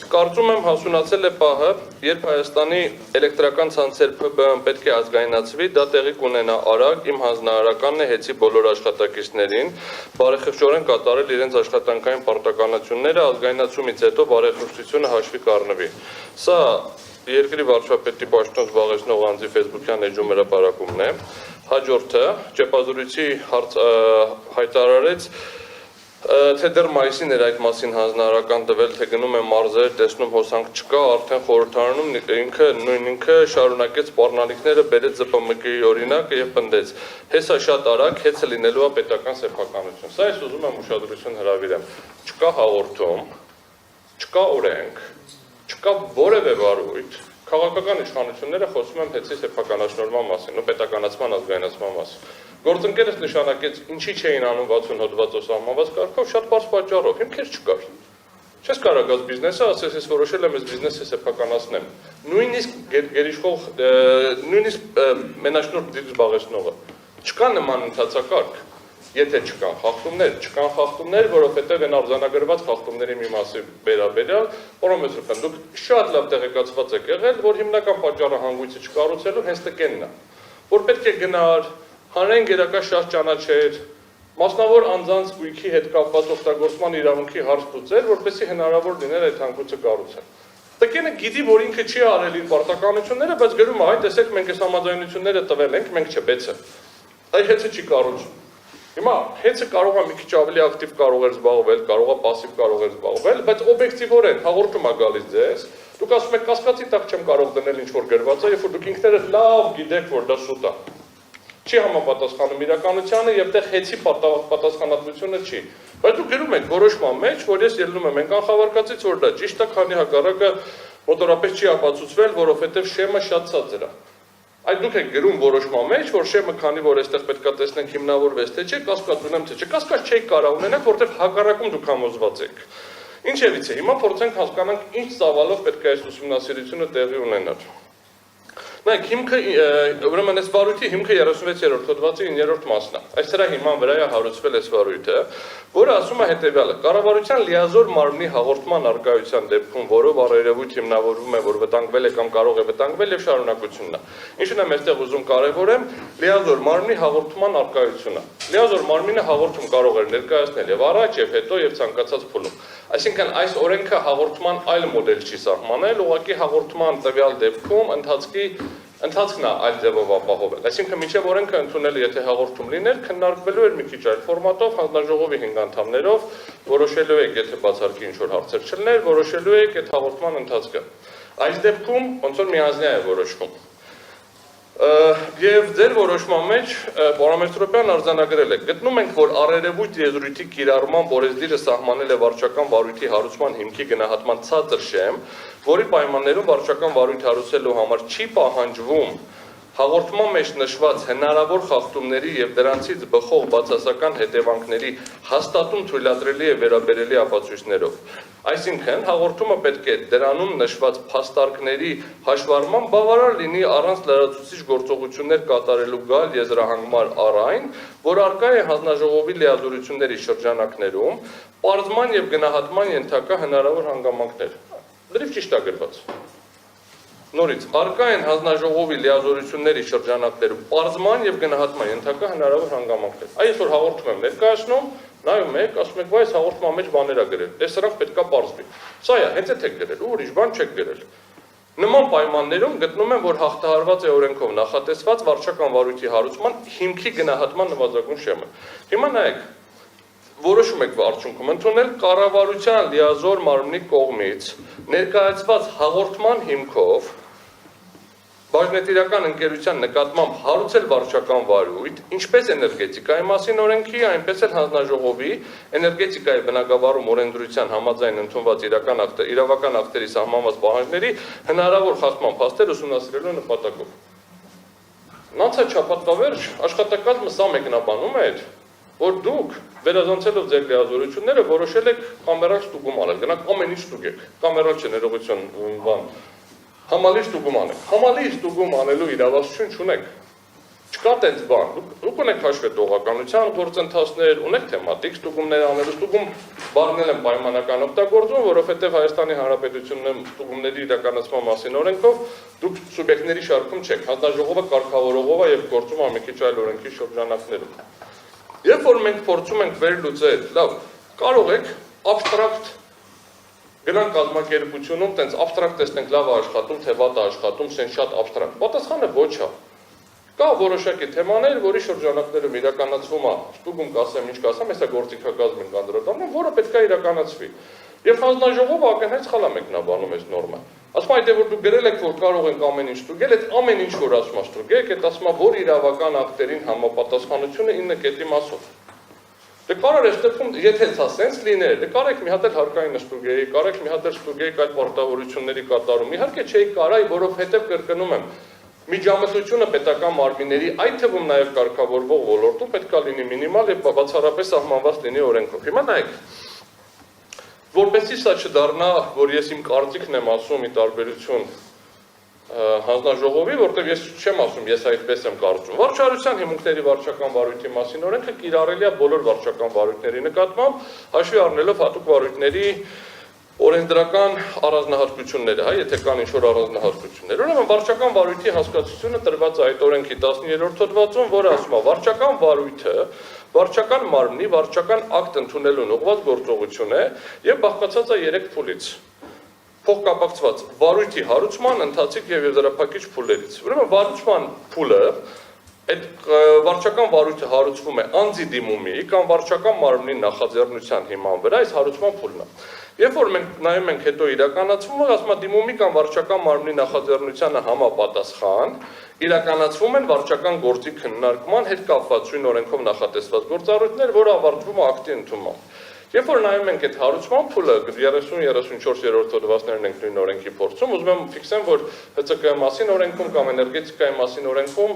Կարծում եմ հասունացել է պահը, երբ Հայաստանի էլեկտրական ցանցեր ՓԲ-ն պետք է ազգայնացվի, դա տեղի կունենա արագ, իմ հանձնարարականն է ՀԵՑ-ի բոլոր աշխատակիցներին բարեխիղճորեն կատարել իրենց աշխատանքային պարտականությունները, ազգայնացումից հետո բարեխիղճությունը հաշվի կառնվի։ Սա երկրի վարչապետի պաշտոն զբաղեցնող անձի ֆեյսբուքյան էջում հրապարակումն է։ Հաջորդը ճեպազորույցի հայտարարեց, թե դեռ մայիսին էր այդ մասին հանձնարարական տվել, թե գնում է մարզեր, տեսնում հոսանք չկա, արդեն խորհրդարանում ինքը շարունակեց սպառնալիքները, բերեց ԶՊՄԿ-ի օրինակը եւ պնդեց. հեսա շատ արագ, հեծը լինելու է պետական սեփականություն։ Սա ես ուզում եմ ուշադրություն հրավիրեմ։ Չկա հաղորդում, չկա օրենք, չկա որևէ վարույթ։ Քաղաքական իշխանությունները խոսում են ՀԵՑ-ի սեփականաշնորհման մասին, պետականացման ազգայնացման մասին։ Գործընկերս նշանակեց, ինչի չէին անում 60 հոդվածով սահմանված կարգով, շատ բարձ պատճառով, հիմքեր չկար։ Չես կարող գազ բիզնեսը, ասես ես որոշել եմ այս բիզնեսը սեփականացնեմ։ Նույնիսկ գերիշխող, նույնիսկ մենաշնորհ դիր զբաղեցնողը։ Չկա նման ընթացակարգ, եթե չկան խախտումներ, որովհետև են արձանագրված խախտումների մի մասի վերաբերյալ, պարոն դուք շատ լավ տեղեկացված եք եղել, որ հիմնական պատճառը հանգույցը չկառուցելու հենց տկենն է, որ պետք է գնար հանրային գերակա շատ ճանաչեր, մասնավոր անձանց գույքի հետ կապված օգտագործման իրավունքի հարց լուծել, որպեսզի հնարավոր լիներ այդ հանգույցը կառուցել։ Տկենը գիտի, որ ինքը չի արել իր պարտականությունները, բայց գրում է, այ տեսեք, մենք այս համաձայնությունները տվել ենք, մենք չբեցը։ Այ ՀԵՑ-ը չի կառուցում։ Հիմա ՀԵՑ-ը կարող է մի քիչ ավելի ակտիվ կարող էր զբաղվել, կարող է пассив կարող էր զբաղվել, բայց օբյեկտիվորեն հաղորդում է գալիս ձեզ։ Դուք ասում եք կասկածի տակ չեմ կարող դնել ինչ որ գրված է, երբ որ դուք ինքներդ լավ գիտեք, որ դա շուտ է։ Չի համապատասխանում իրականությանը եւ տեղ ՀԵՑ-ի պատասխանատվությունը չի։ Բայց դուք գրում եք որոշման մեջ, որ ես ելնում եմ կանխավարկածից, որ դա ճիշտ է, քանի հակառակը մոտորապես չի ապացուցվել, որովհետեւ շեմը շատ ցածր է։ Այդ դուք եք գրում որոշման մեջ, որ շեմը քանի որ այստեղ պետքա տեսնենք հիմնավորվեց թե չէ, կասկած ունեմ թե չէ, կասկած չէի կարող ունենալ, որտեղ հակառակում դուք համոզված եք։ Ինչևից է, հիմա փորձենք հասկանանք ինչ ծավալով պետք է այս ուսումնասիրությունը տեղի ունենար։ Նայեք, հիմքը ուրեմն այս վարույթի հիմքը 36-րդ հոդվածի 9-րդ մասն է։ Այս դրա հիման վրա է հարուցվել այս վարույթը, որը ասում է հետևյալը. կառավարության լիազոր մարմնի հաղորդման արկայության դեպքում, որով առերևույթ հիմնավորվում է, որ վտանգվել է կամ կարող է վտանգվել եւ շարունակությունն է։ Ինչն եմ այստեղ ուզում կարևորեմ, լիազոր մարմնի հաղորդման արկայությունը։ Լիազոր մարմինը հաղորդում կարող է ներկայացնել եւ առաջ եւ հետո եւ ցանկացած փուլում։ Այսինքն այս օրենքը հաղորդման այլ մոդել չի սահմանել, ուղղակի հաղորդման տվյալ դեպքում ընթացքն է այլ ձևով ապահովել։ Այսինքն մինչև օրենքը ընդունել, եթե հաղորդում լիներ, քննարկվելու էր մի քիչ այլ ֆորմատով, հանձնաժողովի 5 անդամներով, որոշելու եք, եթե բացառքի ինչ որ հարցեր չլներ, որոշելու եք այդ հաղորդման ընթացքը։ Այս դեպքում ոնց որ միանձնյա է որոշվում։ Եվ ձեր որոշման մեջ պարոն Մեսրոպյանն արձանագրել է. գտնում ենք, որ առերևույթ եզրույթի կիրառման օրենսդիրը սահմանել է վարչական վարույթի հարուցման հիմքի գնահատման ցածր շեմ, որի պայմաններում վարչական վարույթ հարուցելու համար չի պահանջվում հաղորդման մեջ նշված հնարավոր խախտումների եւ դրանցից բխող բացասական հետևանքների հաստատում թույլատրելի է վերաբերելի ապացույցներով։ Այսինքն հաղորդումը պետք է դրանում նշված փաստարկների հաշվառման բավարար լինի առանց լրացուցիչ գործողություններ կատարելու գալ եզրահանգման առայն, որ արկա է հանձնաժողովի լիազորությունների շրջանակներում, պարզման եւ գնահատման ենթակա հնարավոր հանգամանքներ։ Դրիվ ճիշտ է գրված։ Նորից, արկա են հանձնաժողովի լիազորությունների շրջանակներում պարզման եւ գնահատման ենթակա հնարավոր հանգամանքներ։ Այս որ հաղորդում եմ ներկայացնում, նայում եք, ասում եք, այս հաղորդման մեջ բաներ ա գրել։ Այս սրանք պետքա պարզվի։ Սա է, հենց այդ եք գրել, ուրիշ բան չեք գրել։ Նման պայմաններում գտնում եմ, որ հաղթահարված է օրենքով նախատեսված վարչական վարույթի հարուցման հիմքի գնահատման նվազագույն շեմը։ Հիմա նայեք, որոշում եք արդյունքում ընդունել կառավարության լիազոր մարմնի կողմից ներկայացված հաղորդման հիմքով բաժնետիրական ընկերության նկատմամբ հարուցել վարչական վարույթ, ինչպես էներգետիկայի մասին օրենքի, այնպես էլ հանձնաժողովի էներգետիկայի բնագավառում օրենսդրության համաձայն ընդունված իրավական ակտերի սահմանված պահանջների հնարավոր խախտման փաստեր ուսումնասիրելու նպատակով։ Անցաչափածվա վերջ աշխատակազմը սա մեկնաբանում էր, որ դուք վերազանցելով ձեր լիազորությունները որոշել եք կամերալ ստուգում անել, գնաք ամեն ինչ ստուգեք, կամերալ չէ ներողություն բան, համալիր ստուգում անեք, համալիր ստուգում անելու իրավասություն չունեք, Չկա տենց բան, դուք ունեք հաշվետվողականության գործընթացներ, ունեք թեմատիկ ստուգումներ անելու, ստուգում բառներն են պայմանական օգտագործում, որովհետև Հայաստանի Հանրապետությունում ստուգումների իրականացման մասին օրենքով դուք սուբյեկտների շարքում չեք, հանձնաժողովը կարգավորողով է եւ գործում է մի քիչ այլ օրենքի շրջանակներում։ Երբ որ մենք փորձում ենք վերլուծել, լավ, կարող եք աբստրակտ գնանք կազմակերպությունում, տենց աբստրակտ տեսնենք լավ է աշխատում, թե վատ է աշխատում, սեն շատ աբստրակտ։ Պատասխանը ոչ է։ Կա որոշակի թեմաներ, որի շրջանակներում իրականացվում է, ստուգում կասեմ, ինչ կասեմ, հեսա գործիքակազմ ենք անդրադառնում, որը պետք է իրականացվի։ Եվ հանձնաժողովը ակնհայտ սխալ է մեկնաբանում այս նորմը։ Ասում այդ է որ դուք գրել եք, որ կարող ենք ամեն ինչ ստուգել, այդ ամեն ինչ որ ասում է ստուգեք, այդ ասում է որ իրավական ակտերին համապատասխանությունը 9 կետի մասով։ Դե կարող է ստեղծում, եթե ցա սենս լիներ, դե կարեք մի հատ էլ հարկային ստուգեի, կարեք մի հատ էլ ստուգեի այդ պարտավորությունների կատարում։ Իհարկե չէի կարայի, որովհետև կրկնում եմ, միջամտությունը պետական մարմինների, այդ թվում նաև կարգավորվող ոլորտում պետք է լինի մինիմալ եւ բացառապես սահմանված լինի օրենքով։ Հիմա նայեք, որպեսզի սա չդառնա, որ ես իմ կարծիքն եմ ասում ի տարբերություն հանձնաժողովի, որտեղ ես չեմ ասում, ես այդպես եմ կարծում։ Վարչարության հիմունքների վարչական վարույթի մասին օրենքը կիրառելի է բոլոր վարչական վարույթների նկատմամբ, հաշվի առնելով հատուկ վարույթների օրենսդրական առանձնահատկությունները, եթե կան ինչ-որ առանձնահատկություններ։ Ուրեմն վարչական վարույթի հասկացությունը տրված է այդ օրենքի 13-րդ հոդվածում, որը ասում է վարչական վարույթը վարչական մարմնի վարչական ակտ ընդունելուն ուղղված գործողություն է եւ բաղկացած է 3 փուլից։ Փոխկապակցված վարույթի հարուցման, ընթացիկ եւ եզրափակիչ փուլերից։ Ուրեմն վարուցման փուլը այդ վարչական վարույթը հարուցվում է անձի դիմումի կամ վարչական մարմնի նախաձեռնության հիման վրա, այս հարուցման փուլն է։ Երբ որ մենք նայում ենք հետո իրականացվում, ասում է դիմումի կամ վարչական մարմնի նախաձեռնությանը համապատասխան իրականացվում են վարչական գործի քննարկման հետ կապված նույն օրենքով նախատեսված գործառույթներ, որը ավարտվում է ակտի ընդունմամբ։ Երբ որ նայում ենք այդ հարուցման փուլը 30-34-րդ հոդվածներն ենք նույն օրենքի փորձում, ուզում եմ ֆիքսեմ, որ ՀՑԿ-ի մասին օրենքում կամ էներգետիկայի մասին օրենքում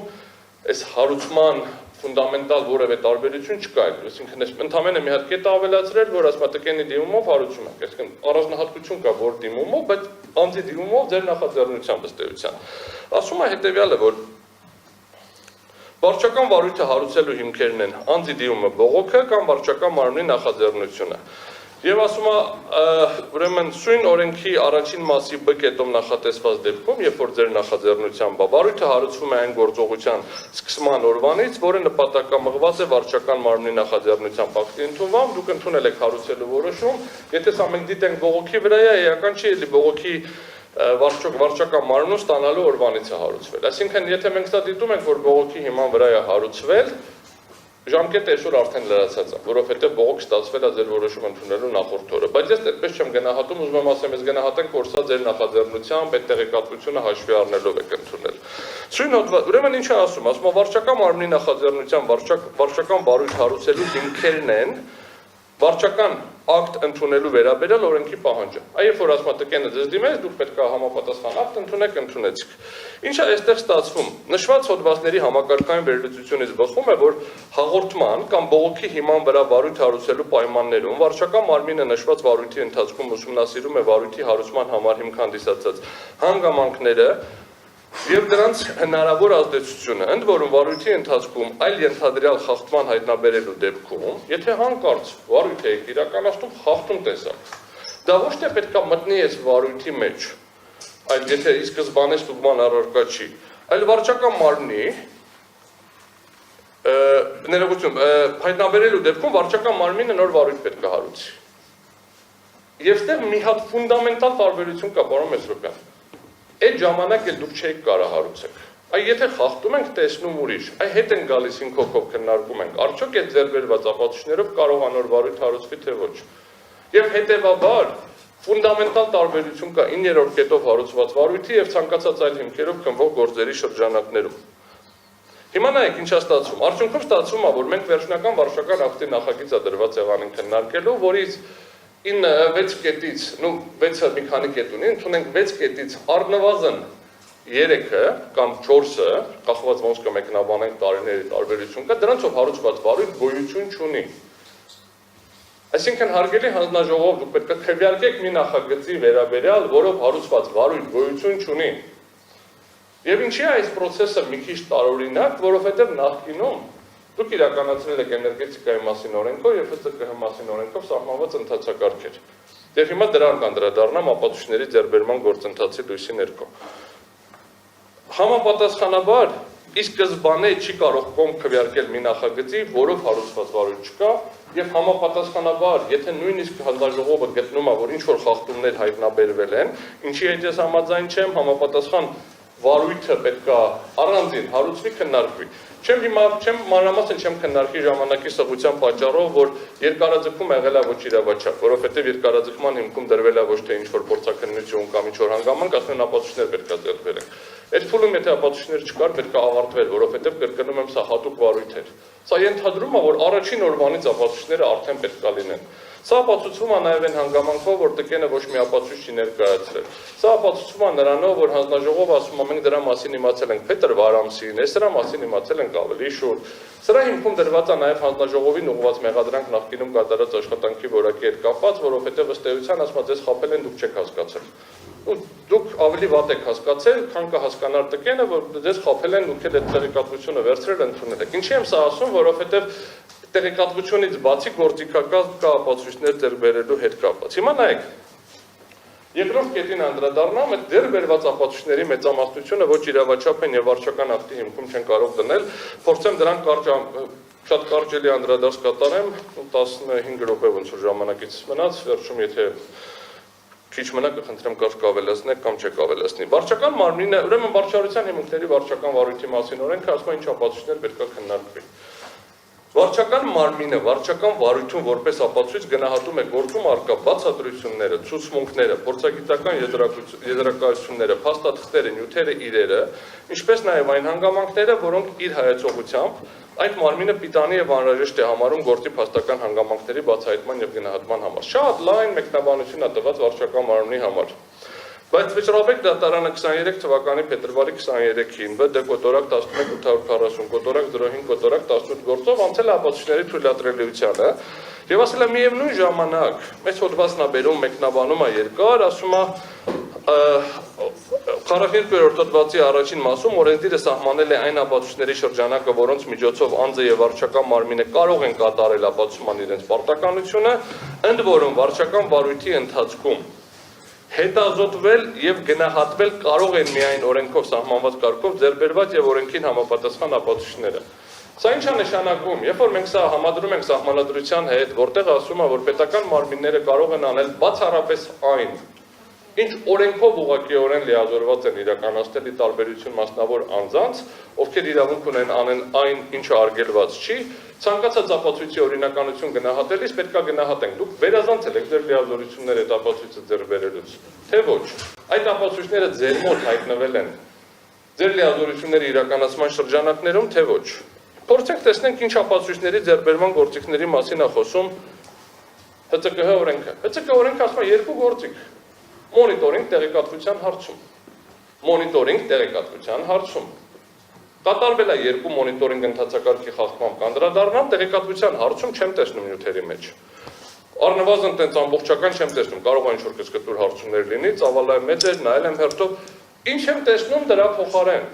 այս հարուցման ֆունդամենտալ որևէ տարբերություն չկա, այսինքն ընդհանրապես մի հատ կետ ավելացրել, որ ասում է տկենի դիմումով հարուցում ենք, այսինքն առանձնահատկություն կա որ դիմումով, բայց անձի դիմումով ձեր նախաձեռնության ըստեյության։ Ասում է հետեւյալը, որ վարչական վարույթը հարուցելու հիմքերն են անձի դիմումը բողոքը կամ վարչական մարմնի նախաձեռնությունը։ Եվ ասում է, ուրեմն սույն օրենքի առաջին մասի B կետում նախատեսված դեպքում, երբ որ ձեր նախաձեռնությամբ վարույթը հարուցվում է այն գործողության սկսման օրվանից, որը նպատակամղված է վարչական մարմնի նախաձեռնությամբ ակտի ընդունմամբ, դուք ընդունել եք հարուցելու որոշում, եթե սա մենք դիտենք բողոքի վրա է, էական չի էլի բողոքի վարչական մարմնում ստանալու օրվանից է հարուցվել։ Այսինքն, եթե մենք սա դիտում ենք, որ բողոքի հիման վրա է հարուցվել, ժամկետը այսօր արդեն լրացած է, որովհետև բողոք ստացվել է ձեր որոշում ընդունելու նախորդ օրը։ Բայց ես այդպես չեմ գնահատում, ուզում եմ ասեմ, ես գնահատենք, որ սա ձեր նախաձեռնությամբ այդ տեղեկատվությունը հաշվի առնելով եք ընդունել։ Սույն հոդված, ուրեմն ինչ է ասում, ասում է վարչական մարմնի նախաձեռնությամբ վարչական վարույթ հարուցելու հիմքերն են վարչական ակտ ընդունելու վերաբերյալ օրենքի պահանջը։ Երբ որ ասում է տկենը ձեզ դիմեց, դուք պետք է համապատասխան ակտ ընդունեք, ընդունեցիք։ Ինչ է այստեղ ստացվում։ Նշված հոդվածների համակարգային վերլուծությունից բխում է, որ հաղորդման կամ բողոքի հիման վրա վարույթ հարուցելու պայմաններում վարչական մարմինը նշված վարույթի ընթացքում ուսումնասիրում է վարույթի հարուցման համար հիմք հանդիսացած հանգամանքները եւ դրանց հնարավոր ազդեցությունը, ընդ որում վարույթի ընթացքում այլ ենթադրյալ խախտման հայտնաբերելու դեպքում, եթե հանկարծ վարույթ եք իրականացնում խախտում տեսակ, դա ոչ թե պետք է մտնի այս վարույթի մեջ, այլ եթե ի սկզբանե ստուգման առարկա չի, այլ վարչական մարմնի ներողություն, հայտնաբերելու դեպքում վարչական մարմինը նոր վարույթ պետք է հարուցի։ Եվ ստեղ մի հատ ֆունդամենտալ տարբերություն կա, պարոն Մեսրոպյան։ Այդ ժամանակ էլ դուք չեք կարող հարուցեք։ Այ եթե խախտում ենք տեսնում ուրիշ, այ հետ են գալիս ինքով քննարկում ենք, արդյոք այդ ձեռբերված ապացույցներով կարող է նոր վարույթ հարուցվի թե ոչ։ Եվ հետևաբար ֆունդամենտալ տարբերություն կա 9-րդ կետով հարուցված վարույթի եւ ցանկացած այլ հիմքերով քննվող գործերի շրջանակներում։ Հիմա նայեք ինչ է ստացվում։ Արդյունքում ստացվում է, որ մենք վերջնական վարչական ակտի նախագիծը դրված եղանին քննարկելու, որից 6 կետից, 6-ը մի քանի կետ ունի, ընդունենք 6 կետից առնվազն 3-ը կամ 4-ը, կախված ոնց կմեկնաբանենք տարիների տարբերություն կա, դրանցով հարուցված վարույթ գոյություն չունի։ Այսինքն հարգելի հանձնաժողով, դուք պետք է քվեարկեք մի նախագծի վերաբերյալ, որով հարուցված վարույթ գոյություն չունի։ Եվ ինչի է այս process-ը մի քիչ տարօրինակ, որովհետև նախկինում դուք իրականացրել եք էներգետիկայի մասին օրենքով եւ ՀՑԿՀ մասին օրենքով սահմանված ընթացակարգ էր։ Եվ հիմա դրան կանդրադառնամ ապացույցների ձեռբերման գործընթացի լույսի ներքո։ Համապատասխանաբար ի սկզբանե չի կարող կողմ քվեարկել մի նախագծի, որով հարուցված վարույթ չկա, եւ համապատասխանաբար, եթե նույնիսկ հանձնաժողովը գտնում է, որ ինչ որ խախտումներ հայտնաբերվել են, ինչի հետ ես համաձայն չեմ, համապատասխան վարույթը պետք է առանձին հարուցվի, քննարկվի։ Չեմ մանրամասն չեմ քննարկի ժամանակի սղության պատճառով, որ երկարաձգում եղել է ոչ իրավաչափ, որովհետև երկարաձգման հիմքում դրվել է ոչ թե ինչ-որ փորձաքննություն կամ ինչ-որ հանգամանք, ասում են ապացույցներ պետք է ձեռքբերենք։ Այդ փուլում եթե ապացույցներ չկար, պետք է ավարտվել, որովհետև կրկնում եմ, սա հատուկ վարույթ էր։ Սա ենթադրում է, որ առաջին օրվանից ապացույցները արդեն պետք է լինեն։ Սա ապացուցվում է նաև այն հանգամանքով, որ ՏԿ-ն ոչ մի ապացույց չի ներկայացրել։ Սա ապացուցվում է նրանով, որ հանձնաժողովը ասում է, մենք դրա մասին իմացել ենք փետրվար ամսին, այս դրա մասին իմացել ենք ավելի շուտ։ Սրա հիմքում դրված է նաև հանձնաժողովին ուղղված մեղադրանք նախկինում կատարած աշխատանքի որակի հետ կապված, որովհետև ըստ էության ասում ձեզ խաբել են, դուք չեք հասկացել։ Դուք ավելի վատ եք հասկացել, քան կհասկանար ՏԿ-ն, որ ձեզ խաբել են, դուք էլ այդ տեղեկատվությունը վերցրել ընդունել եք։ Ինչի եմ սա ասում, որովհետև տեղեկատվությունից բացի գործիքական կա ապացույցներ ձեռքբերելու հետ կապված։ Հիմա նայեք, երկրորդ կետին անդրադառնամ, այդ ձեռքբերված ապացույցների մեծամասնությունը ոչ իրավաչափ են եւ վարչական ակտի հիմքում չեն կարող դնել, փորձեմ դրանք շատ կարճ էլի անդրադարձ կատարեմ, 15 րոպե ոնց որ ժամանակից մնաց, վերջում եթե քիչ մնա կխնդրեմ կարճ կավելացնեք կամ չեք ավելացնի։ Վարչական մարմինը, ուրեմն վարչարության հիմունքների վարչական վարույթի մասին օրենքը ասում է ինչ ապացույցներ պետք է քննարկվի։ Վարչական մարմինը վարչական վարույթում որպես ապացույց գնահատում է գործում առկա բացատրությունները, ցուցմունքները, փորձագիտական եզրակացությունները, փաստաթղթերը, նյութերը, իրերը, ինչպես նաև այն հանգամանքները, որոնք իր հայեցողությամբ այդ մարմինը պիտանի եւ անհրաժեշտ է համարում գործի փաստական հանգամանքների բացահայտման եւ գնահատման համար։ Շատ լայն մեկնաբանություն է տված վարչական մարմնի համար։ Բայց վճռաբեկ դատարանը 23 թվականի փետրվարի 23-ին ԲԴ կոտորակ 11840 կոտորակ 05 կոտորակ 18 գործով անցել է ապացույցների թույլատրելիությանը եւ ասել է միևնույն ժամանակ մեծ հոդվածն է բերում մեկնաբանում է երկար, ասում է 42-րդ հոդվածի առաջին մասում օրենսդիրը սահմանել է այն ապացույցների շրջանակը, որոնց միջոցով անձը եւ վարչական մարմինը կարող են կատարել ապացուցման իրենց պարտականությունը, ընդ որում վարչական վարույթի ընթացքում հետազոտվել եւ գնահատվել կարող են միայն օրենքով սահմանված կարգով ձեռբերված եւ օրենքին համապատասխան ապացույցները։ Սա ինչ է նշանակում, երբ որ մենք սա համադրում ենք սահմանադրության հետ, որտեղ ասում է, որ պետական մարմինները կարող են անել բացառապես այն, ինչ օրենքով ուղղակիորեն լիազորված են իրականացնել ի տարբերություն մասնավոր անձանց, ովքեր իրավունք ունեն անեն այն, ինչը արգելված չի, ցանկացած ապացույցի օրինականություն գնահատելիս պետք է գնահատենք։ Դուք վերազանցել եք ձեր լիազորությունները այդ ապացույցը ձեռբերելուց, թե ոչ։ Այդ ապացույցները ձեր մոտ հայտնվել են ձեր լիազորությունների իրականացման շրջանակներում, թե ոչ։ Փորձենք տեսնենք ինչ ապացույցների ձեռբերման գործիքների մասին է խոսում ՀԾԿՀ օրենքը։ ՀԾԿ օրենքը ասում է երկու գործիք։ Մոնիտորինգ տեղեկատվության հարցում։ Մոնիտորինգ տեղեկատվության հարցում։ Կատարվել է երկու մոնիտորինգ ընթացակարգի խախտմամբ կանդրադառնամ, տեղեկատվության հարցում չեմ տեսնում նյութերի մեջ։ Առնվազն տենց ամբողջական չեմ տեսնում, կարող է ինչ-որ կսկտուր հարցումներ լինի, ծավալը մեծ էր, նայել եմ հերթով, ինչ եմ տեսնում դրա փոխարեն։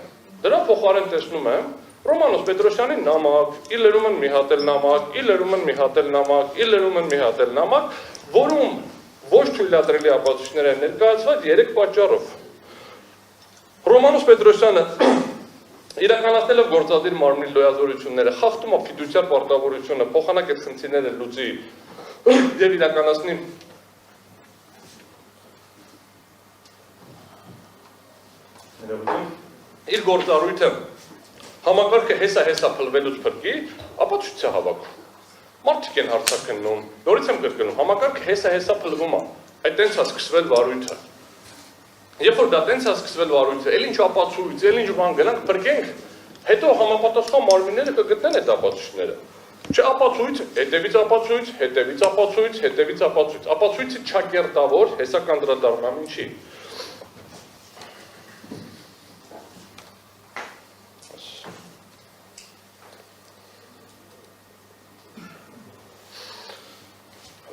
Դրա փոխարեն տեսնում եմ Ռոմանոս Պետրոսյանի նամակ, ի լրումն մի հատ էլ նամակ, ի լրումն մի հատ էլ նամակ, ի լրումն մի հատ էլ նամակ, որում ոչ թույլատրելի ապացույցներ են ներկայացված 3 պատճառով։ Ռոմանոս Պետրոսյանը իրականացնելով գործադիր մարմնի լիազորությունները խախտում է ֆիդուցիար պարտավորությունը, փոխանակ այդ խնդիրները լուծի եւ իրականացնի իր գործառույթը համակարգը հեսա փլվելուց փրկի, ապացույց է հավաքում։ Մարդիկ են հարցակննում, նորից եմ կրկնում, համակարգը հեսա փլվում է, այդ տենց է սկսվել վարույթը։ Երբ որ դա տենց է սկսվել վարույթը, էլ ինչ ապացույց, էլ ինչ բան գնանք փրկենք, հետո համապատասխան մարմինները կգտնեն այդ ապացույցները։ Չէ ապացույց, հետևից ապացույց, հետևից ապացույց, հետևից ապացույց, ապացույցի չակերտավոր հեսա կանդրադառնամ ինչի։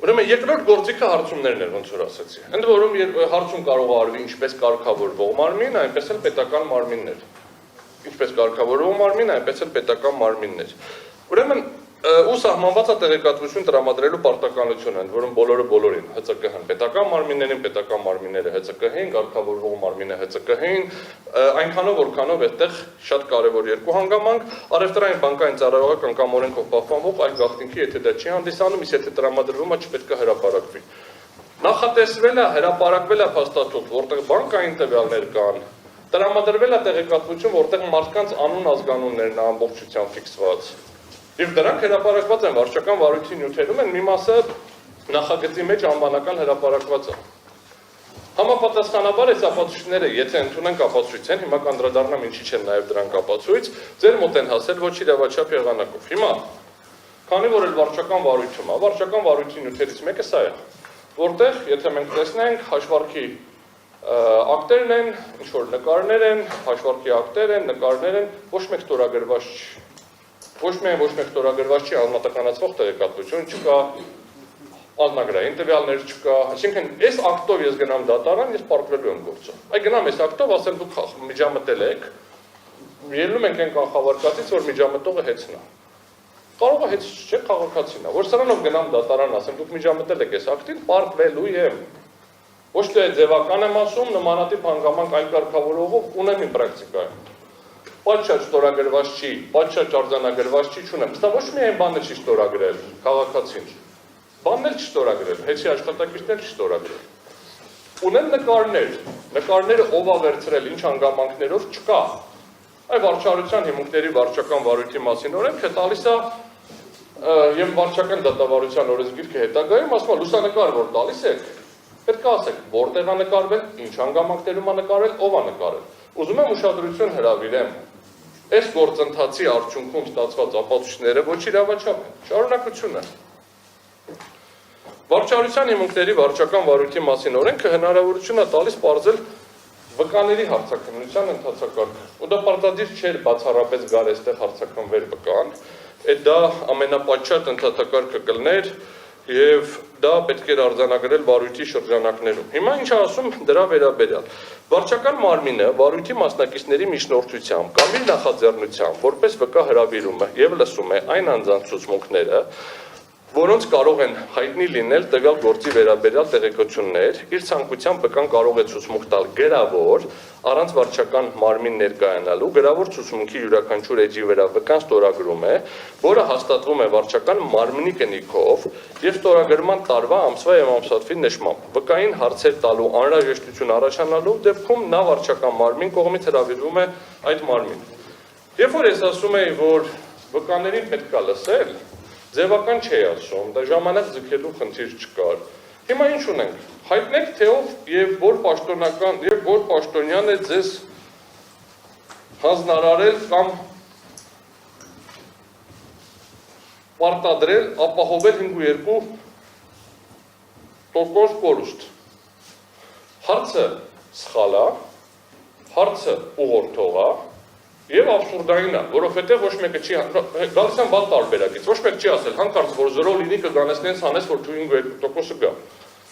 Ուրեմն երկրորդ գործիքը հարցումներն էր, ոնց որ ասացի։ Ընդ որում հարցում կարող է արվի ինչպես կարգավորվող մարմին, այնպես էլ պետական մարմիններ։ Ինչպես կարգավորվող մարմին, այնպես էլ պետական մարմիններ։ Ուրեմն ու սահմանված է տեղեկատվություն տրամադրելու պարտականությունը, ընդ որում բոլորը բոլորին, ՀԾԿ-հն, պետական մարմիններին, պետական մարմինները ՀԾԿ-հին, կարգավորվող մարմինը ՀԾԿ-հին, այնքանով որքանով այդտեղ շատ կարևոր երկու հանգամանք, առևտրային բանկային ծառայողական կամ օրենքով պահպանվող այլ գաղտնիքի, եթե դա չի հանդիսանում, իսկ եթե տրամադրվում է, չպետք է հրապարակվի։ Նախատեսվել է, հրապարակվել է փաստաթուղթ, որտեղ բանկային տվյալներ կան, տրամադրվել է տեղեկատվություն, որտեղ մարդկանց անուն ազգանուններն է ամբողջությամբ ֆիքսված։ Եվ դրանք հրապարակված են վարչական վարույթի նյութերում են, մի մասը նախագծի մեջ անվանական հրապարակված է։ Համապատասխանաբար այս ապացույցները, եթե ընդունենք ապացույց են, հիմա կանդրադառնամ ինչի չեն նաև դրանք ապացույց, ձեր մոտ են հասել ոչ իրավաչափ եղանակով։ Հիմա, քանի որ էլ վարչական վարույթում է, վարչական վարույթի նյութերից մեկը սա է, որտեղ, եթե մենք տեսնենք, հաշվարկի ակտերն են, ինչ-որ նկարներ են, հաշվարկի ակտեր են, նկարներ են, ոչ մեկ ստորագրված չի։ Ոչ մեկ ստորագրված չի անմատականացվող տեղեկատվություն չկա, անձնագրային տվյալներ չկա, այսինքն այս ակտով ես գնամ դատարան, ես պարտվելու եմ գործը։ Այ գնամ այս ակտով, ասեմ դուք միջամտել եք, ելնում ենք այն կանխավարկածից, որ միջամտողը հեծնա։ Կարող է հեծ չէ, քաղաքացին է, որ սրանով գնամ դատարան, ասեմ դուք միջամտել եք այս ակտին, պարտվելու եմ։ Ոչ թե ձևական եմ ասում, նմանատիպ հանգամանք այլ կարգավորողով ունեմ իմ պրակտիկայում։ Պատշաճ ստորագրված չի, պատշաճ արձանագրված չի, չունեմ։ Սա ոչ միայն բանը չի ստորագրել, քաղաքացին։ Բանն էլ չի ստորագրել, հեծի աշխատակիցներ չի ստորագրել։ Ունեմ նկարներ, նկարները ով է վերցրել, ինչ հանգամանքներով չկա։ Այ վարչարության հիմունքների վարչական վարույթի մասին օրենքը տալիս է եւ վարչական դատավարության օրենսգիրքը հետագայում ասում է լուսանկար որ տալիս եք, պետք է ասեք որտեղ է նկարվել, ինչ հանգամանքներում է նկարվել, ով է նկարել։ Ուզում եմ ուշադրություն հրավիրեմ։ Այս գործընթացի արդյունքում ստացված ապացույցները ոչ իրավաչափ են, շարունակություն է։ Վարչարության հիմունքների վարչական վարույթի մասին օրենքը հնարավորություն է տալիս պարզել վկաների հարցաքննության ընթացակարգը։ Ու դա պարտադիր չէր բացառապես գալ այստեղ հարցաքննվեր վկան, դա ամենապատշաճ ընթացակարգը կլներ եւ դա պետք էր արձանագրել վարույթի շրջանակներում։ Հիմա ինչ ասում դրա վերաբերյալ։ Վարչական մարմինը վարույթի մասնակիցների միջնորդությամբ կամ իր նախաձեռնությամբ որպես վկա հրավիրում է եւ լսում է այն անձանց ցուցմունքները, որոնց կարող են հայտնի լինել տվյալ գործի վերաբերյալ տեղեկություններ, իր ցանկությամբ վկան կարող է ցուցմունք տալ գրավոր, առանց վարչական մարմին ներկայանալու, գրավոր ցուցմունքի յուրաքանչյուր էջի վրա վկան ստորագրում է, որը հաստատվում է վարչական մարմնի կնիքով եւ ստորագրման տարվա, ամսվա եւ ամսաթվի նշմամբ։ Վկային հարցեր տալու անհրաժեշտություն առաջանալու դեպքում նա վարչական մարմին կողմից հրավիրվում է այդ մարմին։ Երբ որ ես ասում եի, որ վկաներին պետք է լսել, ձևական չի ասում, դա ժամանակ ձգելու խնդիր չկար։ Հիմա ինչ ունենք, հայտնեք թե ով եւ որ պաշտոնական եւ որ պաշտոնյան է ձեզ հանձնարարել կամ պարտադրել ապահովել 52% կորուստ։ Հարցը սխալ է, հարցը ուղղորդող է, եւ абսուրդային է, որովհետեւ ոչ մեկը չի գալիս են բան տարբերակից, ոչ մեկ չի ասել, հանկարծ որ 0 լինի կգանեցնեն հանես, որ 52% գա։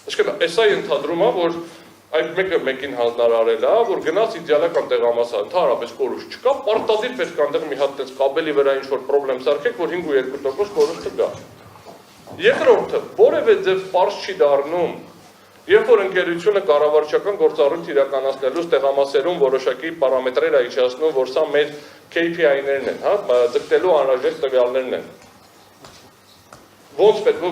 Այսինքն, էսա ենթադրում է, որ այդ մեկը մեկին հանձնարարել է, որ գնաց իդեալական տեղամասը, ընդհանրապես կորուստ չկա, պարտադիր պետք է այնտեղ մի հատ տես կաբելի վրա ինչ-որ խնդրեմ սարքեք, որ 52% կորուստը գա։ Երկրորդը, որևէ ձև պարզ չի դառնում, երբ որ ընկերությունը կառավարչական գործառույթ իրականացնելուց տեղամասերում որոշակի պարամետրեր է իջեցնում, որ սա մեր KPI-ներն են, ձգտելու անհրաժեշտ տվյալներն են։ Ոնց պետք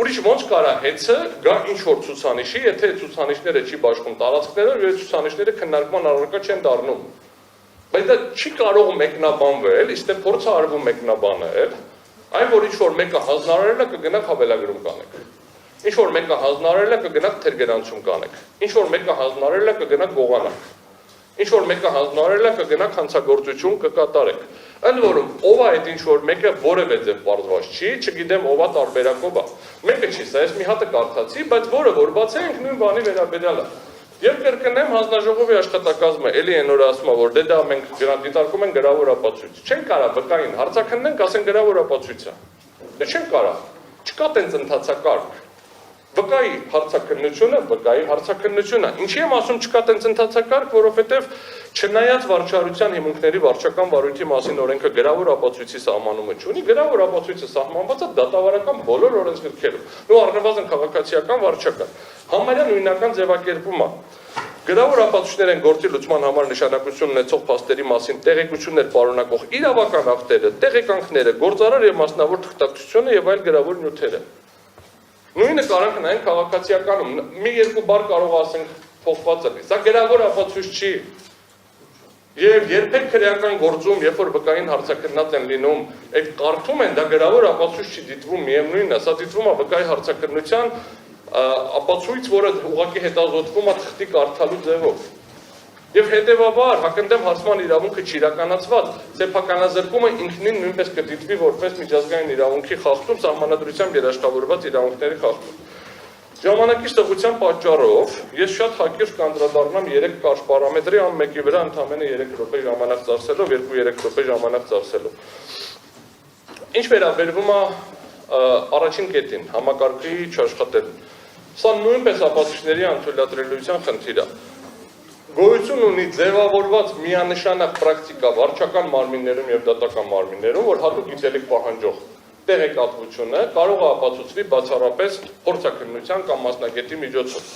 ուրիշ ոնց կարա հեծը գա ինչ-որ ցուցանիշի, եթե ցուցանիշները չի բաշխում տարածքներով եւ ցուցանիշները քննարկման առարկա չեն դառնում։ Բայց դա չի կարող մեկնաբանվել, իսկ փորձը արվում մեկնաբանել, այն որ ինչ-որ մեկը հանձնարարել է կգնա հավելագրում կանեք։ Ինչ-որ մեկը հանձնարարել է կգնաք թերգրանցում կանեք, ինչ-որ մեկը հանձնարարել է կգնաք գողանաք, ինչ-որ մեկը հանձնարարել է կգնաք հանցագործություն կկատարեք։ Ընդ որում, ով է այդ ինչ-որ մեկը որևէ ձև պարզված չի, չգիտեմ ով է տարբերակով է։ Մեկը չի, սա ես մի հատը կարդացի, բայց որը որ բացենք նույն բանի վերաբերյալ է։ Երբ կրկնեմ հանձնաժողովի աշխատակազմը, էլի այն օրը ասում է, որ դե դա մենք դիտարկում ենք գրավոր ապացույց։ Չեն կարա վկային հարցաքննենք, ասեն գրավոր ապացույց է։ Դե չեն կարա։ Չկա տենց ընթացակարգ։ Վկայի հարցաքննությունը, ինչի եմ ասում չկա տենց ընթացակարգ, որովհետև չնայած վարչարության հիմունքների վարչական վարույթի մասին օրենքը գրավոր ապացույցի սահմանումը չունի, գրավոր ապացույցը սահմանված է դատավարական բոլոր օրենսգրքերում, ու առնվազն քաղաքացիական վարչական, համարյա նույնական ձևակերպում է։ Գրավոր ապացույցներ են գործի լուծման համար նշանակություն ունեցող փաստերի մասին տեղեկություններ պարունակող իրավական ակտերը, տեղեկանքները, գործարար եւ մասնավոր թղթակցությունը եւ այլ գրավոր նյութերը։ Նույնը կարող ենք նայենք քաղաքացիականում, մի երկու բառ կարող ասենք փոխված է։ Սա գրավոր ապացույց չի։ Եվ երբեք քրեական գործում, երբ որ վկային հարցաքննած են լինում, այդ կարդում են, դա գրավոր ապացույց չի դիտվում, միևնույնն է, սա դիտվում է վկայի հարցաքննության ապացույց, որը ուղղակի հետազոտվում է թղթի կարդալու ձևով։ Եվ հետևաբար հակընդդեմ հարցման իրավունքը չիրականացված, սեփականազրկումը ինքնին նույնպես կդիտվի որպես միջազգային իրավունքի խախտում, սահմանադրությամբ երաշխավորված իրավունքների խախտում։ Ժամանակի ստեղծության պատճառով ես շատ հակիրճ կանդրադառնամ 3 կարճ պարամետրի ամենի վրա ընդամենը 3 րոպե ժամանակ ծախսելով, 2-3 րոպե ժամանակ ծախսելով։ Ինչ վերաբերվում է առաջին կետին, համակարգի չաշխատելուն։ Սա նույնպես ապացույցների անթույլատրելիության խնդիր է։ Գոյություն ունի ձևավորված միանշանակ պրակտիկա վարչական մարմիններում եւ դատական մարմիններում, որ հատուկ գիտելիք պահանջող տեղեկատվությունը կարող է ապացուցվի բացառապես փորձաքննության կամ մասնագետի միջոցով։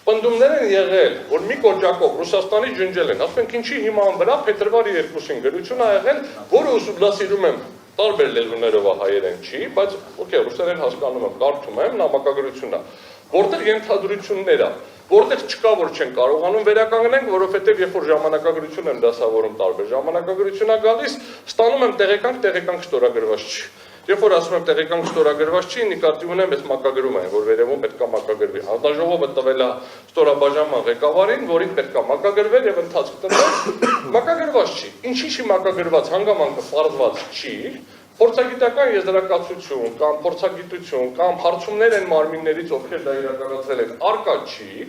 Պնդումներ են եղել, որ մի կոճակով Ռուսաստանի ջնջել են, ասենք ինչի հիման վրա փետրվարի 2-ին գրություն ա եղել, որը ուսումնասիրում եմ տարբեր լեզուներով հայերեն չի, բայց օքեյ, ռուսերեն հասկանում եմ, կարդում եմ, նամակագրությունն է, որտեղ ենթադրություններ է, որտեղ չկա, որ չեն կարողանում վերականգնենք, որովհետև երբ որ ժամանակագրություն եմ դասավորում տարբեր ժամանակագրություն է գալիս, ստանում եմ տեղեկանք ստորագրված չի։ Երբ որ ասում եմ տեղեկանք ստորագրված չի, նկատի ունեմ այս մակագրում այն, որ վերևում պետք է մակագրվի։ Հանձնաժողովը տվել է ստորաբաժանման ղեկավարին, որին պետք է մակագրվել եւ ընթացք տնվել, մակագրված չի։ Ինչի՞ չի մակագրված, հանգամանքը պարզված չի, փորձագիտական եզրակացություն կամ փորձագիտություն կամ հարցումներ են մարմիններից, ովքեր դա իրականացրել են, արկա չի,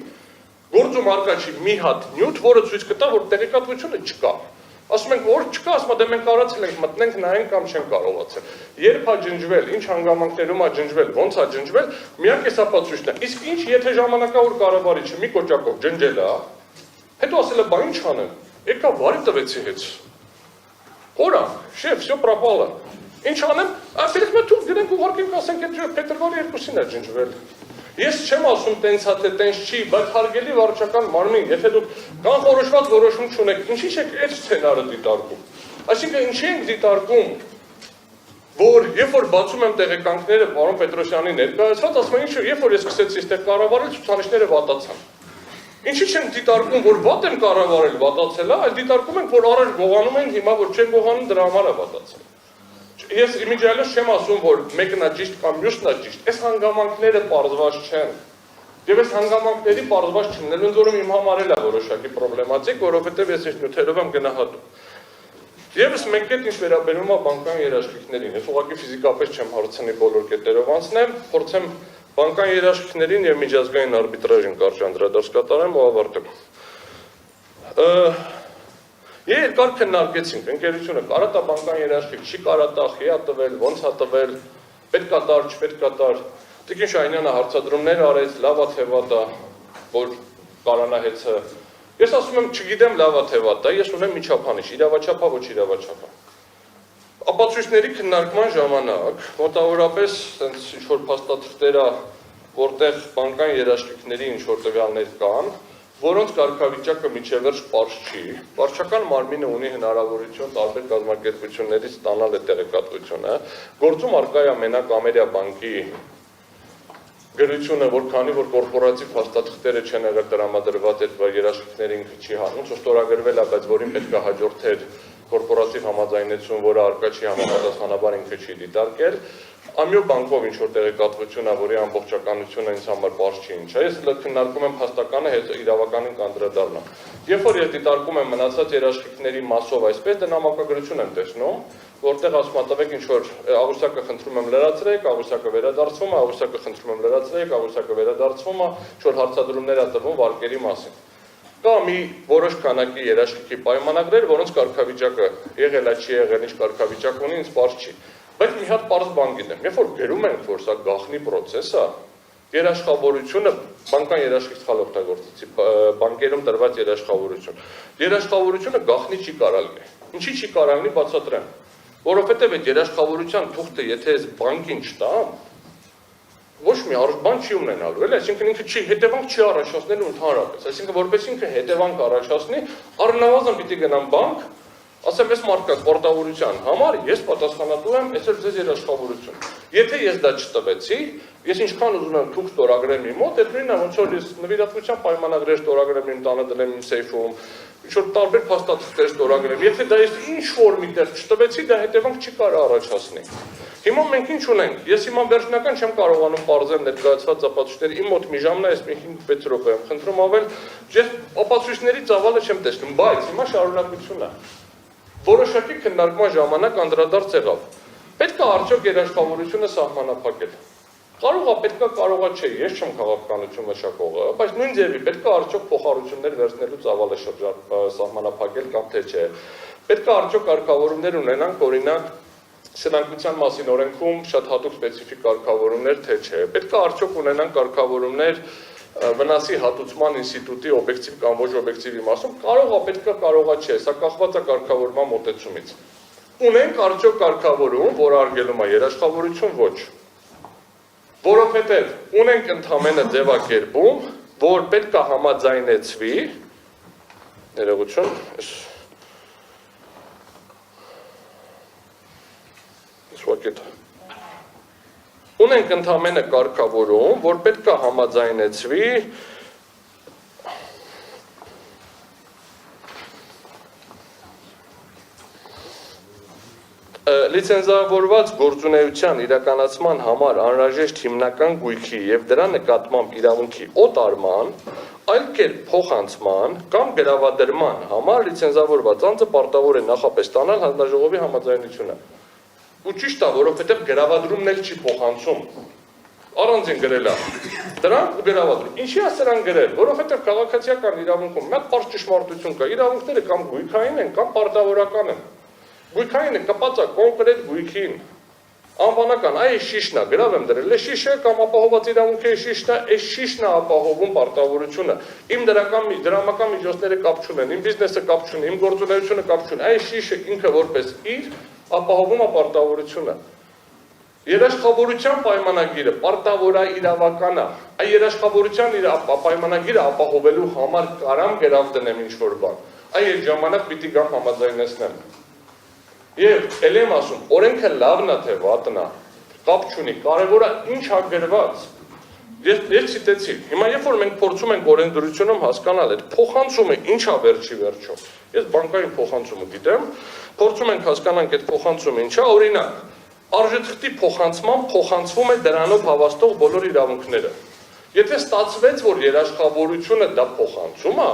գործում արկա չի մի հատ նյութ, որը ցույց կտա, որ տեղեկատվությունը չկա։ Ասում ենք, որ չկա, ասում դե մենք կարողացել ենք մտնենք, նայենք կամ չենք կարողացել։ Երբ է ջնջվել, ինչ հանգամանքներում է ջնջվել, ոնց է ջնջվել, միակ էս ապացույցն է։ Իսկ ինչ, եթե ժամանակավոր կառավարիչը մի կոճակով ջնջել է, հետո ասել է, բա ինչ անեմ, եկա բարի տվեցի հետ։ Օրա, շեֆ, всё пропало։ Ինչ անեմ, ասենք մենք դու գնանք ուղարկենք, ասենք այդ փետրվարի 2-ին է ջնջվել։ Ես չեմ ասում տենց հա թե տենց չի, բայց հարգելի վարչական մարմին, եթե դուք կանխորոշված որոշում չունեք, ինչի՞ չեք այդ սցենարը դիտարկում։ Այսինքն ինչի ենք դիտարկում, որ երբ որ բացում եմ տեղեկանքները պարոն Պետրոսյանի ներկայացված, ասում եմ ինչ, երբ որ ես սկսեցի այստեղ կառավարել, ցուցանիշները վատացան։ Ինչի՞ չենք դիտարկում, որ վատ են կառավարել, վատացել է, այլ դիտարկում ենք, որ առաջ գողանում են, հիմա որ չեն գողանում, դրա համար է վատացել։ Ես իմիջիալից չեմ ասում, որ մեկն է ճիշտ կամ մյուսն է ճիշտ, այս հանգամանքները պարզված չեն։ Եվ այս հանգամանքների պարզված չլինելուն որում իմ համար էլ է որոշակի պրոբլեմատիկ, որովհետև ես այս նյութերով եմ գնահատում։ Եվս մեկ կետ ինչ վերաբերում է բանկային երաշխիքներին, ես ուղղակի ֆիզիկապես չեմ հարցնի բոլոր կետերով անցնեմ, փորձեմ բանկային երաշխիքներին եւ միջազգային արբիտրաժին կարճ անդրադարձ կատարեմ ու ավարտեմ։ Երկար քննարկեցինք, ընկերությունը կարա բանկային երաշխիք, չի կարա խի է տվել, ոնց է տվել, պետք է տար, չպետք է տար։ Տիկին Շահինյանը հարցադրումներ արեց, լավ է թե վատ է, որ կարանա հեծը։ Ես ասում եմ, չգիտեմ լավ է թե վատ է, ես ունեմ մի չափանիշ, իրավաչափ է, ոչ իրավաչափ է։ Ապացույցների քննարկման ժամանակ մոտավորապես այնպես ինչ-որ փաստաթղթեր է, որտեղ բանկային երաշխիքների ինչ-որ տվյալներ կան, որոնց կարգավիճակը միջևերջ պարզ չի, վարչական մարմինը ունի հնարավորություն տարբեր կազմակերպություններից ստանալ այդ տեղեկատվությունը, գործում առկա է մենակ Ամերիա բանկի գրությունը, որ քանի որ կորպորատիվ փաստաթղթերը չեն եղել տրամադրված այդ երաշխիքներին չի հանում, ստորագրվել է, բայց որին պետք է հաջորդեր կորպորատիվ համաձայնություն, որը առկա չի համապատասխանաբար ինքը չի դիտարկել, ամյո բանկով ինչ-որ տեղեկատվություն է, որի ամբողջականությունը ինձ համար պարզ չի ինչ է, ես քննարկում եմ փաստականը, հետ իրավականին կանդրադառնամ։ Երբ որ ես դիտարկում եմ մնացած երաշխիքների մասով այսպես, դա նամակագրություն եմ տեսնում, որտեղ ասում է տվեք ինչ-որ աղյուսակը խնդրում եմ լրացրեք, աղյուսակը վերադարձվում է, աղյուսակը խնդրում եմ լրացրեք, աղյուսակը վերադարձվում է, ինչ-որ հարցադրումներ է տվում վարկերի մասին։ Կա մի որոշ քանակի երաշխիքի պայմանագրեր, որոնց կարգավիճակը եղել է, չի եղել, ինչ կարգավիճակ ունի, ինձ պարզ չի։ Բայց մի հատ պարզ բան գիտեմ, երբ որ գրում ենք, որ սա գաղտնի պրոցես է, երաշխավորությունը բանկան երաշխիք սխալ օգտագործեցի, բանկերում տրված երաշխավորություն։ Երաշխավորությունը գաղտնի չի կարող լինի։ Ինչի չի կարող լինի, բացատրեմ։ Որովհետև այդ երաշխավորության թուղթը, եթե ես բանկին չտամ, ոչ մի բան չի ունենալու, էլի, այսինքն ինքը չի հետևանք չի առաջացնելու ընդհանրապես, այսինքն որպես ինքը հետևանք առաջացնի, առնվազն պիտի գնամ բանկ, ասեմ ես մարդկանց պարտավորության համար ես պատասխանատու եմ, ես էլ ձեզ երաշխավորություն։ Եթե ես դա չտվեցի, ես ինչքան ուզում եմ թուղթ ստորագրեմ իմ մոտ, այդ նույնն է, ոնց որ ես նվիրատվության պայմանագրեր ստորագրեմ իմ տանը դնեմ իմ սեյֆում, ինչ-որ տարբեր փաստաթղթեր ստորագրեմ, եթե դա ես ինչ-որ միտեղ չտվեցի, դա հետևանք չի կարող առաջացնի։ Հիմա մենք ինչ ունենք, ես հիմա վերջնական չեմ կարողանում պարզեմ ներկայացված ապացույցները, իմ մոտ մի ժամն է, ես մի 5-6 րոպե եմ խնդրում ավել, ես ապացույցների ծավալը չեմ տեսնում, բայց հիմա շարունակություն է։ Որոշակի քննարկման ժամանակ անդրադարձ եղավ։ Պետք է արդյոք երաշխավորությունը սահմանափակել։ Կարողա չէ, ես չեմ քաղաքականություն մշակողը, բայց նույն ձևի պետք է արդյոք փոխառություններ վերցնելու ծավալը սահմանափակել կամ թե չէ։ Պետք է արդյոք կարգավորումներ ունենանք, օրինակ սնանկության մասին օրենքում շատ հատուկ սպეციფიկ կարգավորումներ թե չէ։ Պետք է արդյոք ունենանք կարգավորումներ վնասի հատուցման ինստիտուտի օբյեկտիվ կամ ոչ օբյեկտիվ իմաստով, կարողա չէ, սա կախված է կարգավորման մոտեցումից։ Ունենք արդյոք կարգավորում, որ արգելում է երաշխավորություն, ոչ։ Որովհետև ունենք ընդհանրապես ձևակերպում, որ պետք է համաձայնեցվի, ներողություն, Ունենք ընդհանրապես կարգավորում, որ պետք է համաձայնեցվի լիցենզավորված գործունեության իրականացման համար անհրաժեշտ հիմնական գույքի եւ դրա նկատմամբ իրավունքի օտարման, այլ կերպ փոխանցման կամ գրավադրման համար լիցենզավորված անձը պարտավոր է նախապես ստանալ հանձնաժողովի համաձայնությունը։ Ու ճիշտ է, որովհետև գրավադրումն էլ չի փոխանցում։ Առանձին գրել է։ Դրանք գրավադրում։ Ինչի է սրան գրել, որովհետև քաղաքացիական իրավունքում մի հատ պարզ ճշմարտություն կա, իրավունքները կամ գույքային են, կամ պարտավորական են։ Գույքայինը կապած է կոնկրետ գույքին։ Անվանական, այս շիշն է, գրավ եմ դրել, այս շիշը կամ ապահոված իրավունքի շիշն է, այս շիշն է ապահովում պարտավորությունը։ Իմ դրամական միջոցները կապ չունեն, իմ բիզնեսը կապ չունի, իմ գործունեությունը կապ չունի, այս շիշը ինքը որպես իր ապահովում է պարտավորությունը։ Երաշխավորության պայմանագիրը պարտավորաիրավական է։ Այս երաշխավորության պայմանագիրը ապահովելու համար կարամ գրավ դնեմ ինչ-որ բան։ Այս ժամանակ պիտի գամ համաձայնեցնեմ։ Եվ էլ եմ ասում, օրենքը լավն է թե վատն է, կապ չունի, կարևորը ինչ է գրված։ Ես ցիտեցի։ Հիմա երբ որ մենք փորձում ենք օրենսդրությունում հասկանալ այդ փոխանցումը ինչ է վերջի վերջո։ Ես բանկային փոխանցումը գիտեմ, փորձում ենք հասկանանք այդ փոխանցումը ինչ է, օրինակ, արժեթղթի փոխանցման փոխանցվում է դրանով հավաստող բոլոր իրավունքները։ Եթե ստացվեց, որ երաշխավորությունը դա փոխանցում է,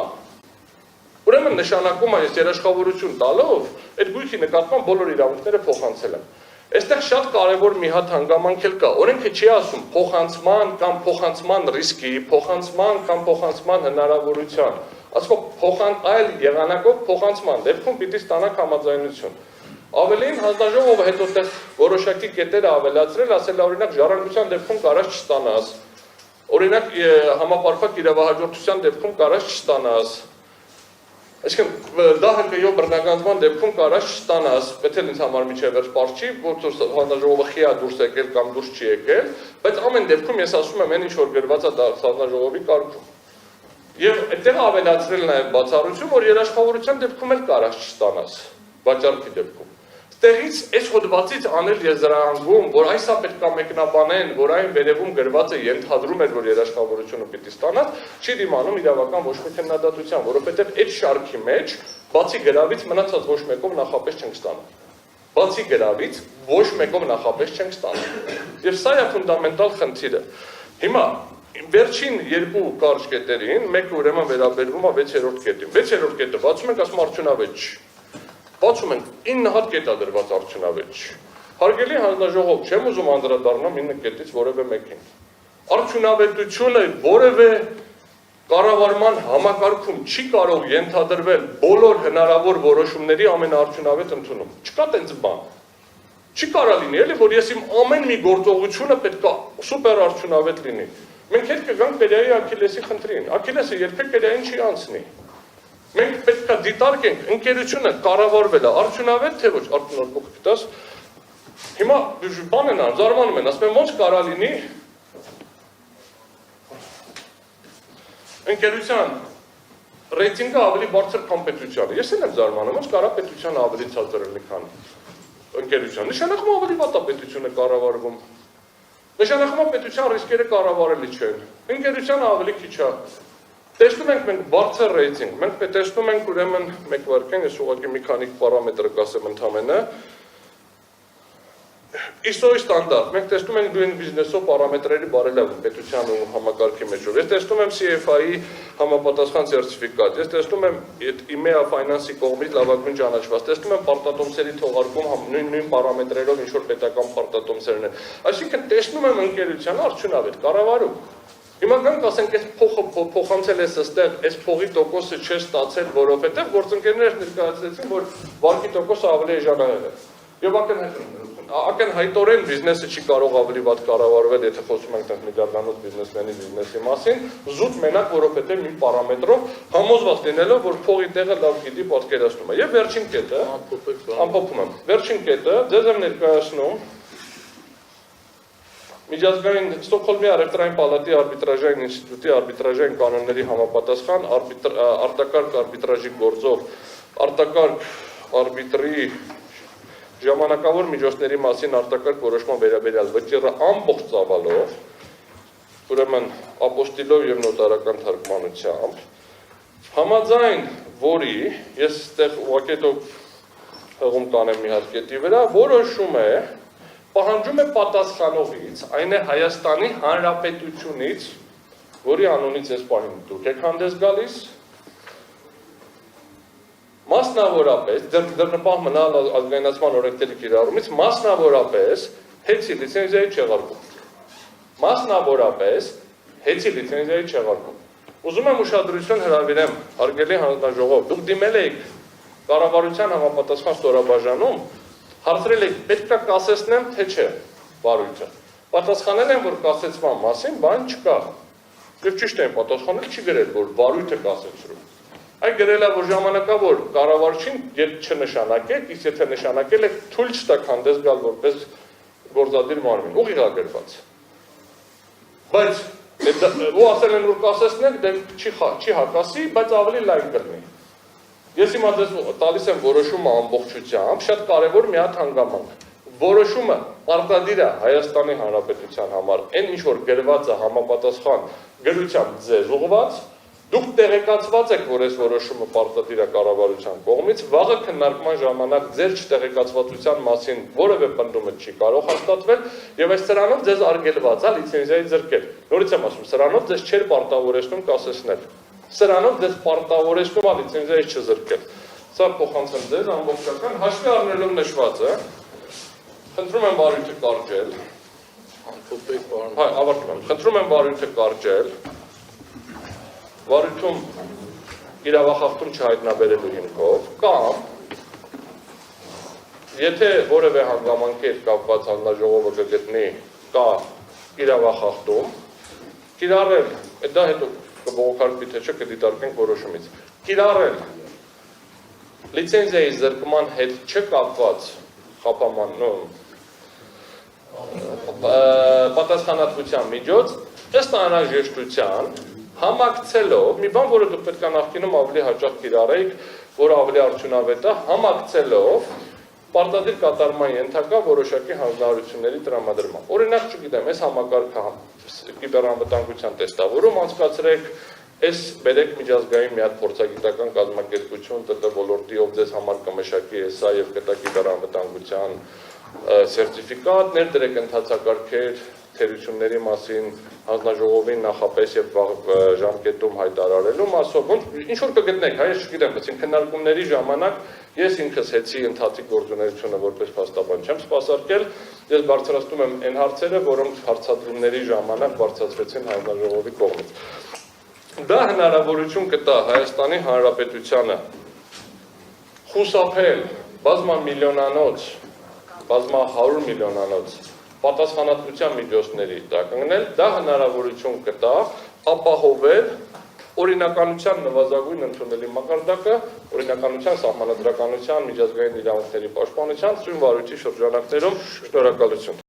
ուրեմն նշանակում է, ես երաշխավորություն տալով, այդ գույքի նկատմամբ բոլոր իրավունքները փոխանցել եմ։ Այստեղ շատ կարևոր մի հատ հանգամանք էլ կա, օրենքը չի ասում փոխանցման կամ փոխանցման ռիսկի, փոխանցման կամ փոխանցման հնարավորության, ասում այլ եղանակով փոխանցման դեպքում պիտի ստանաք համաձայնություն։ Ավելին հանձնաժողովը հետո տես որոշակի կետերը ավելացրել, ասել օրինակ ժառանգության դեպքում կարած չստանաս, օրինակ համապարփակ իրավահաջորդության դեպքում կարած չստանաս, այսինքն դա հկյո բռնագանձման դեպքում կարած չստանաս, պետք է ինձ համար միջև վերջ պարզ չի, որ հանձնաժողովը խիա դուրս եկել կամ դուրս չի եկել, բայց ամեն դեպքում ես ասում եմ այն ինչ որ գրված է դա հանձնաժողովի կարգում։ Եվ այդտեղ ավելացրել նաև բացառություն, որ երաշխավորության դեպքում էլ կարած չստանաս, վաճառքի դեպքում։ Ստեղից այս հոդվածից անել եզրահանգում, որ այսա պետք է մեկնաբանեն, որ այն վերևում գրված է ենթադրում էր, որ երաշխավորությունը պիտի ստանաս, չի դիմանում իրավական ոչ մի քննադատության, որովհետև այդ շարքի մեջ բացի գրավից մնացած ոչ մեկով նախապես չենք ստանում։ Բացի գրավից ոչ մեկով նախապես չենք ստանում։ Եվ սա է ֆունդամենտալ խնդիրը։ Հիմա վերջին երկու կարճ կետերին, մեկը ուրեմն վերաբերվում է 6-րդ կետին։ 6-րդ կետը բացում ենք, ասում արդյունավետ չի։ Բացում ենք 9 հատ կետ է դրված արդյունավետ չի։ Հարգելի հանձնաժողով, չեմ ուզում անդրադառնամ 9 կետից որևէ մեկին։ Արդյունավետությունը որևէ կառավարման համակարգում չի կարող ենթադրվել բոլոր հնարավոր որոշումների ամենաարդյունավետ ընդունում։ Չկա տենց բան։ Չի կարող լինի, էլի, որ ես իմ ամեն մի գործողությունը պետք է սուպեր արդյունավետ լինի։ Մենք հետ կգանք Բերիայի Աքիլեսի խնդրին։ Աքիլեսը երբեք Բերիային չի անցնի։ Մենք պետք է դիտարկենք ընկերությունը կառավարվել է արդյունավետ թե ոչ, Արտոնոր փոքր գիտես։ Հիմա բան են անում, զարմանում են, ասում են ոնց կարա լինի ընկերության ռեյտինգը ավելի բարձր քան պետությանը։ Ես էլ եմ զարմանում, ոնց կարա պետությանը ավելի ցածր լինի, քան ընկերության։ Նշանակում է ավելի վատ է պետությունը կառավարվում։ Նշանակում է պետության ռիսկերը կառավարելի չեն։ Ընկերությանը ավելի քիչ է։ Տեսնում ենք մենք բարձր ռեյտինգ, մենք տեսնում ենք ուրեմն մեկ վարքեն, ես ուղղակի մի քանի պարամետր կասեմ ընդհանրապես։ ISO-ի ստանդարտ, մենք տեսնում ենք doing business-ով պարամետրերի բարելավում պետության ու համակարգի մեջ։ Ես տեսնում եմ CFI-ի համապատասխան սերտիֆիկատ, ես տեսնում եմ IMEA Finance-ի կողմից լավագույն ճանաչված, տեսնում եմ պարտատոմսերի թողարկում նույն պարամետրերով ինչ որ պետական պարտատոմսերն են։ Այսինքն տեսնում եմ ընկերության արդյունավետ կառավարում։ Հիմա գանք ասենք այս փոխանցել ես այստեղ, այս փողի տոկոսը չէ ստացել, որովհետև գործընկերները ներկայացրեցին, որ վարկի տոկոսը ավելի էժանացել է։ Եվ ակնհայտորեն բիզնեսը չի կարող ավելի վատ կառավարվել, եթե խոսում ենք նիդերլանդոց բիզնեսմենի բիզնեսի մասին, զուտ մենակ, որովհետև մի պարամետրով համոզված լինելով, որ փողի տեղը լավ գիտի պատկերացնում է։ Եվ վերջին կետը, ամփոփում եմ, վերջին կետը ձեզ եմ ներկայացնում Միջազգային Ստոկհոլմի առևտրային պալատի արբիտրաժային ինստիտուտի արբիտրաժային կանոնների համապատասխան արտակարգ արբիտրաժի գործով արտակարգ արբիտրի ժամանակավոր միջոցների մասին արտակարգ որոշման վերաբերյալ վճիռը ամբողջ ծավալով, ուրեմն ապոստիլով եւ նոտարական թարգմանությամբ, համաձայն որի ես այդտեղ ուղղակի հղում կանեմ մի հատ կետի վրա, որոշում է պահանջում է պատասխանողից, այն է Հայաստանի Հանրապետությունից, որի անունից ես պահին դուք եք հանդես գալիս, մասնավորապես, դեռնպահ մնալ ազգայնացման օրենքների կիրառումից, մասնավորապես հեծի լիցենզիայի չեղարկում։ Մասնավորապես հեծի լիցենզիայի չեղարկում։ Ուզում եմ ուշադրություն հրավիրեմ, հարգելի հանձնաժողով, դուք դիմել եք կառավարության համապատասխան ստորաբաժանում, հարցրել եք, պետք է կասեցնեմ, թե չէ, վարույթը։ Պատասխանել են, որ կասեցման մասին բան չկա։ Եվ ճիշտ են պատասխանել, չի գրել, որ վարույթը կասեցրու։ Այ գրել է, որ ժամանակավոր կառավարչին երբ չնշանակեք, իսկ եթե նշանակել եք, թույլ չտաք հանդես գալ որպես գործադիր մարմին, ուղիղ է գրված։ Բայց ու ասել են, որ կասեցնեք, չի հակասի, բայց ավելի լայն կլինի։ Ես հիմա ձեզ տալիս եմ որոշումը ամբողջությամբ, շատ կարևոր մի հատ հանգամանք։ Որոշումը պարտադիր է Հայաստանի Հանրապետության համար, այն ինչ որ գրված է համապատասխան գրությամբ ձեզ ուղղված, դուք տեղեկացված եք, որ այս որոշումը պարտադիր է կառավարության կողմից, վաղը քննարկման ժամանակ ձեր չտեղեկացվածության մասին որևէ պնդումը չի կարող հաստատվել, եւ այս սրանով ձեզ արգելված է լիցենզիայի զրկել։ Նորից եմ ասում, սրանով ձեզ չէր պարտավորեցնում կասեցնել։ Սրանով ձեզ պարտավորեցնում է լիցենզիայի չզրկել։ Սա փոխանցեմ ձեզ ամբողջական հաշվի առնելով նշվածը, խնդրում եմ վարույթը կարճել։ Հայ, ավարտում եմ։ Խնդրում եմ վարույթը կարճել։ Վարույթում իրավախախտում չհայտնաբերելու հիմքով կամ եթե որևէ հանգամանքի հետ կապված հանձնաժողովը կգտնի կա իրավախախտում, կիրառել, դա հետո կբողոքարկվի թե չէ կդիտարկենք որոշումից։ Կիրառել լիցենզիայի զրկման հետ չկապված խափաման պատասխանատվության միջոց ըստ անհրաժեշտության համակցելով մի բան, որը դուք պետք է նախկինում ավելի հաճախ կիրառեիք, որը ավելի արդյունավետ է, համակցելով պարտադիր կատարման ենթակա որոշակի հանձնարարությունների տրամադրման։ Օրինակ, չգիտեմ, այս համակարգը կիբեռանվտանգության տեստավորում անցկացրեք, այս բերեք միջազգային մի հատ փորձագիտական կազմակերպություն ՏՏ ոլորտի ով ձեզ համար կմշակի Sա եւ կտա կիբեռանվտանգության սերտիֆիկատ, ներդրեք ընթացակարգեր թերությունների մասին հանձնաժողովին նախապես եւ ժամկետում հայտարարելու մասով, ինչ որ կգտնեք, հայ չգիտեմ, բայց քննարկումների ժամանակ ես ինքս հեծի ընթացիկ գործունեությունը որպես փաստաբան չեմ սպասարկել, ես բարձրացնում եմ այն հարցերը, որոնք հարցադրումների ժամանակ բարձրացվեցին հանձնաժողովի կողմից։ Դա հնարավորություն կտա Հայաստանի Հանրապետությանը խուսափել բազմամիլիոնանոց, բազմա 100 միլիոնանոց պատասխանատվության միջոցների տակ ընկնել, դա հնարավորություն կտա ապահովել օրինականության նվազագույն ընդունելի մակարդակը, օրինականության, սահմանադրականության, միջազգային իրավունքների պաշտպանության, սույն վարույթի շրջանակներում։ Շնորհակալություն։